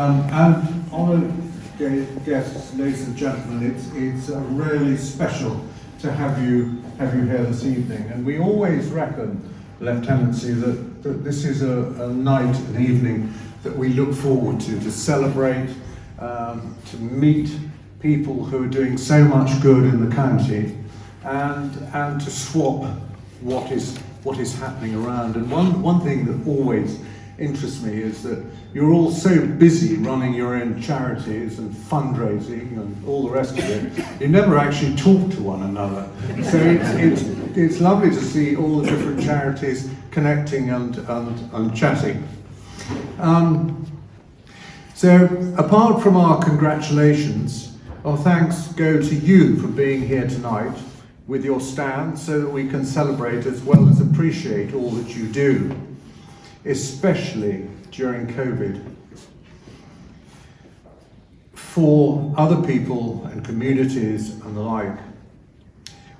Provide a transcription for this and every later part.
And honoured guests, ladies and gentlemen, it's really special to have you here this evening. And we always reckon, Lieutenancy, that this is a night, an evening that we look forward to celebrate, to meet people who are doing so much good in the county, and to swap what is happening around. And one thing that always interests me is that you're all so busy running your own charities and fundraising and all the rest of it, you never actually talk to one another. So it's lovely to see all the different charities connecting and chatting. So apart from our congratulations, our thanks go to you for being here tonight with your stand, so that we can celebrate as well as appreciate all that you do, especially during COVID. For other people and communities and the like,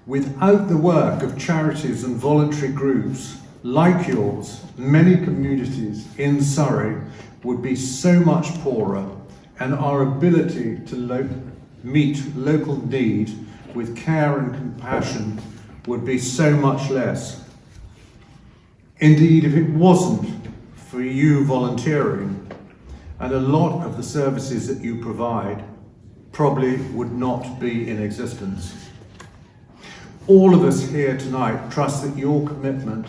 without the work of charities and voluntary groups like yours, many communities in Surrey would be so much poorer, and our ability to meet local need with care and compassion would be so much less. Indeed, if it wasn't for you volunteering, and a lot of the services that you provide probably would not be in existence. All of us here tonight trust that your commitment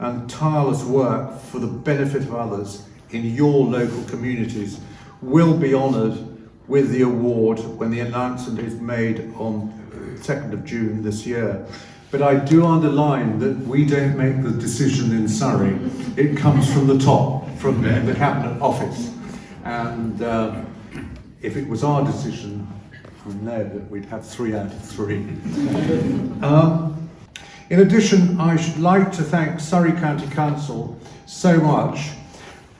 and tireless work for the benefit of others in your local communities will be honoured with the award when the announcement is made on 2nd of June this year. But I do underline that we don't make the decision in Surrey. It comes from the top, from the Cabinet Office. And if it was our decision, we know that we'd have 3 out of 3. In addition, I should like to thank Surrey County Council so much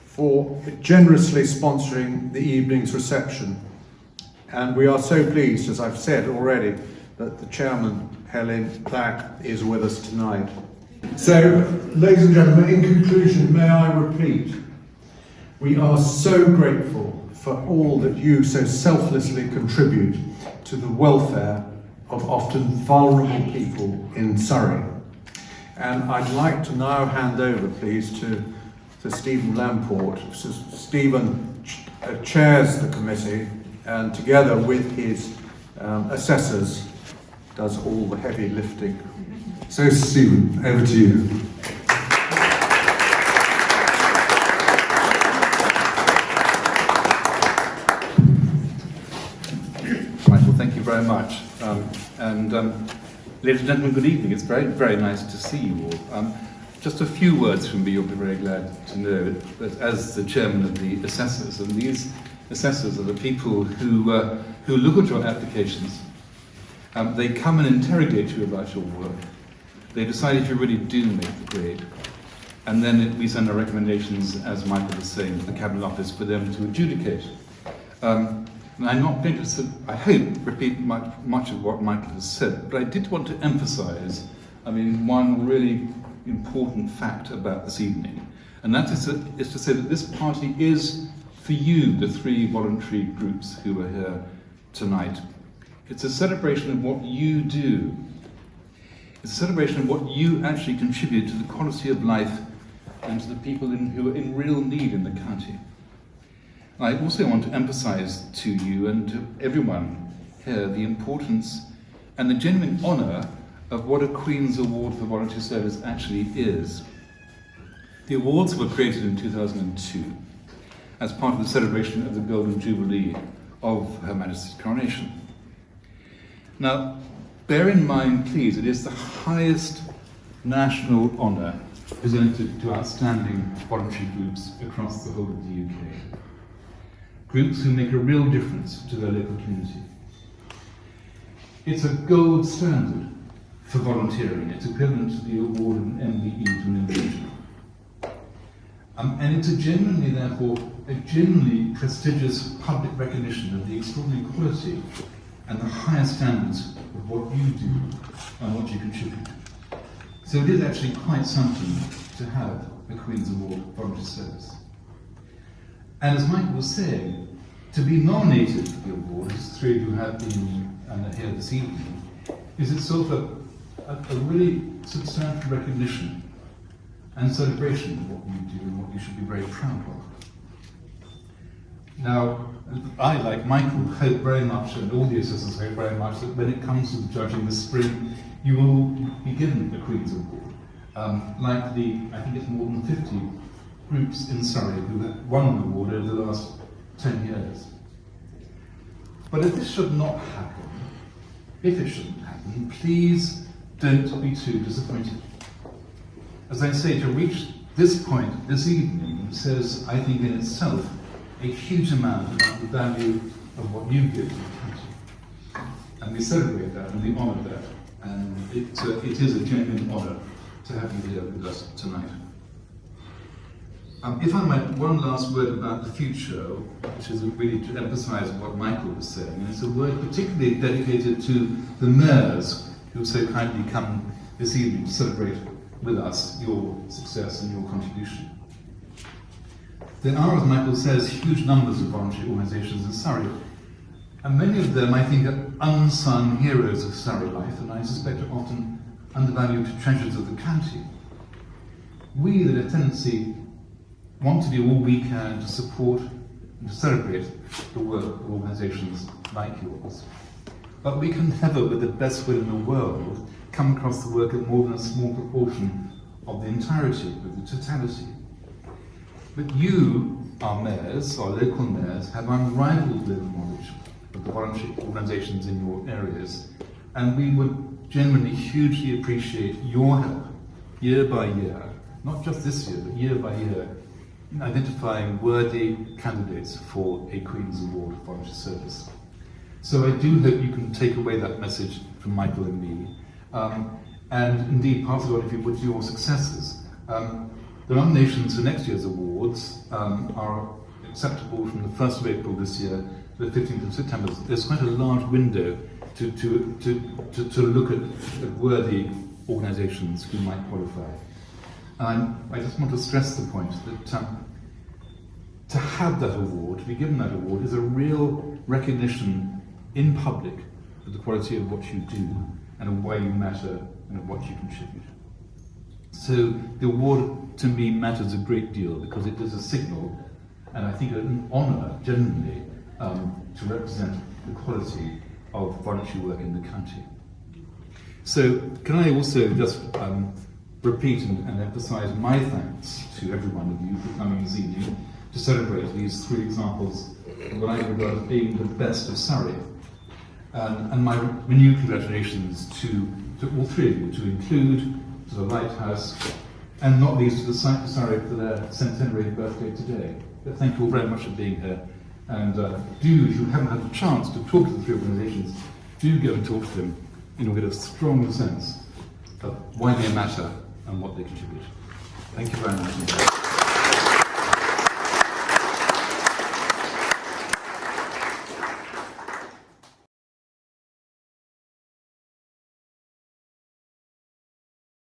for generously sponsoring the evening's reception. And we are so pleased, as I've said already, that the chairman, Helen Black, is with us tonight. So, ladies and gentlemen, in conclusion, may I repeat, we are so grateful for all that you so selflessly contribute to the welfare of often vulnerable people in Surrey. And I'd like to now hand over, please, to Stephen Lamport. Stephen chairs the committee, and together with his assessors, does all the heavy lifting. So, Stephen, over to you. Right, well, thank you very much. Ladies and gentlemen, good evening. It's very, very nice to see you all. Just a few words from me, you'll be very glad to know that as the chairman of the assessors, and these assessors are the people who look at your applications. They come and interrogate you about your work. They decide if you really do make the grade. And then we send our recommendations, as Michael was saying, to the Cabinet Office for them to adjudicate. And I'm not going to, I hope, repeat much of what Michael has said, but I did want to emphasize, one really important fact about this evening. And that is to say that this party is, for you, the 3 voluntary groups who are here tonight. It's a celebration of what you do. It's a celebration of what you actually contribute to the quality of life and to the people who are in real need in the county. I also want to emphasize to you and to everyone here the importance and the genuine honour of what a Queen's Award for Voluntary Service actually is. The awards were created in 2002 as part of the celebration of the Golden Jubilee of Her Majesty's coronation. Now, bear in mind, please, it is the highest national honour presented to outstanding voluntary groups across the whole of the UK. Groups who make a real difference to their local community. It's a gold standard for volunteering. It's equivalent to the award of an MBE to an individual. And it's a genuinely prestigious public recognition of the extraordinary quality and the highest standards of what you do and what you contribute. So it is actually quite something to have a Queen's Award for Voluntary Service. And as Michael was saying, to be nominated for the award, as three of you have been here this evening, is itself a really substantial recognition and celebration of what you do and what you should be very proud of. Now, I, like Michael, hope very much, and all the assessors hope very much, that when it comes to judging this spring, you will be given a Queen's Award. Like I think it's more than 50 groups in Surrey who have won the award over the last 10 years. But if this should not happen, if it shouldn't happen, please don't be too disappointed. As I say, to reach this point this evening says, I think in itself, a huge amount about the value of what you give to the country. And we celebrate that and we honour that. And it is a genuine honour to have you here with us tonight. If I might, one last word about the future, which is really to emphasise what Michael was saying, and it's a word particularly dedicated to the mayors who so kindly come this evening to celebrate with us your success and your contribution. There are, as Michael says, huge numbers of voluntary organisations in Surrey, and many of them, I think, are unsung heroes of Surrey life, and I suspect are often undervalued treasures of the county. We, the Lieutenancy, want to do all we can to support and to celebrate the work of organisations like yours. But we can never, with the best will in the world, come across the work of more than a small proportion of the entirety, of the totality. But you, our mayors, our local mayors, have unrivaled knowledge of the voluntary organisations in your areas, and we would genuinely hugely appreciate your help, year by year, not just this year, but year by year, in identifying worthy candidates for a Queen's Award for Voluntary Service. So I do hope you can take away that message from Michael and me, and indeed pass it on, if you would, to your successors. The nominations for next year's awards are acceptable from the 1st of April this year to the 15th of September. There's quite a large window to look at worthy organisations who might qualify. And I just want to stress the point that to have that award, to be given that award, is a real recognition in public of the quality of what you do and of why you matter and of what you contribute. So the award to me matters a great deal because it is a signal, and I think an honour genuinely, to represent the quality of voluntary work in the county. So can I also just repeat and emphasise my thanks to every one of you for coming this evening to celebrate these three examples of what I regard as being the best of Surrey. And my renewed congratulations to all three of you, to include to the Lighthouse, and not least to the site of Surrey for their centenary birthday today. But thank you all very much for being here. And do, if you haven't had a chance to talk to the three organisations, do go and talk to them, and you'll get a strong sense of why they matter and what they contribute. Thank you very much.